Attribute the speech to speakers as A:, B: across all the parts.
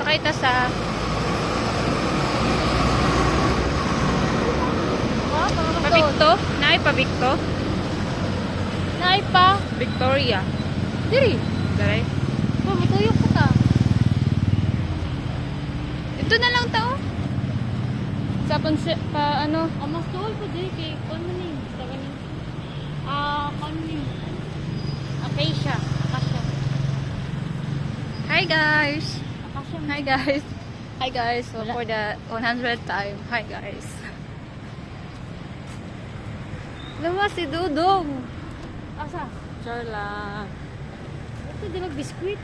A: Sakay ta sa Pabikto. Naay Pabikto.
B: Naay pa.
A: Victoria.
B: Diri.
A: Daray.
B: Matuyok ko ta.
A: Ito na lang tao. Sa ano?
B: Mas tuol ko diri kay kon man ni. Sa ganing. Kon ni. Acacia.
A: Hi guys.
B: Acacia.
A: Hi guys. Hi guys. So for the 100th time. Hi guys. Lama si Dudong.
B: Asa?
A: Sure lang.
B: Ito di mag-biskuit.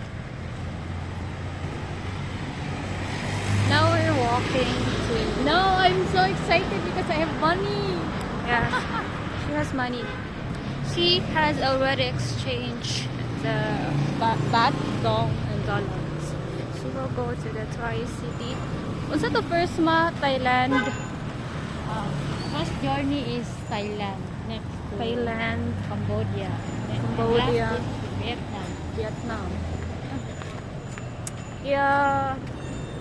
A: Now we're walking to...
B: No, I'm so excited because I have money.
A: Yeah. She has money. She has already exchanged the baht, dong, and dollars. She will go to the Tri-City. Unsa to first ma? Thailand.
B: First journey is Thailand. Next to
A: Thailand.
B: Cambodia.
A: Cambodia.
B: And last is Vietnam.
A: Vietnam. Yeah.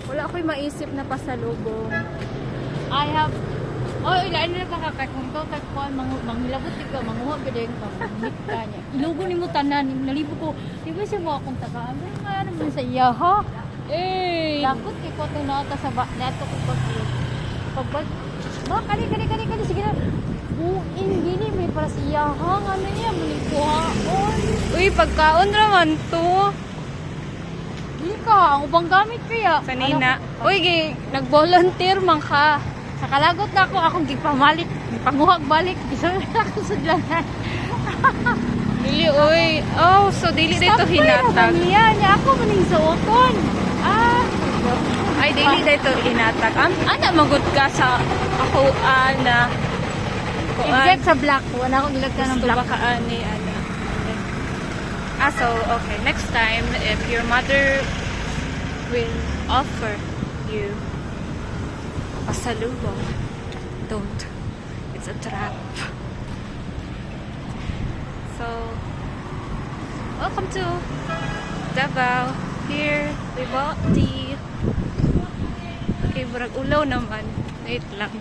A: Wala ako'y maisip na pasalubong.
B: I have ilan na makakay kung ikaw kay kuan manghilabot ka manguha ka din ka mangit ka niya. Ilugo nimo tanan nalibo ko. Di ba siya mo akong tagaan? Ano kaya naman sa iya ha? Lakot kay ko tunata sa nato ko pagbag. Ba kani sige na. Buin gini may para siya ha ano niya manikuhaon.
A: Uy, pagkaon raman to.
B: Di ka, ang ubang gamit kaya.
A: Sanina. Uy, nag-volunteer man ka.
B: Sa kalagot na ako, akong gipamalit. Panguhag balik. Gisunod ako sa dlanan.
A: Dili, uy. Oh, so dili dito hinatag.
B: Niya ako maning suoton.
A: Ay, dili dito hinatag. Ana, magod ka sa ako, ana.
B: Exact sa black. Wala akong ilagtan ng
A: Gusto
B: black.
A: ba ka, ani, ana. So, okay. Next time, if your mother will offer you pasalubong, don't. It's a trap. So, welcome to Davao. Here, we bought tea. Okay, burag ulaw naman. Wait lang.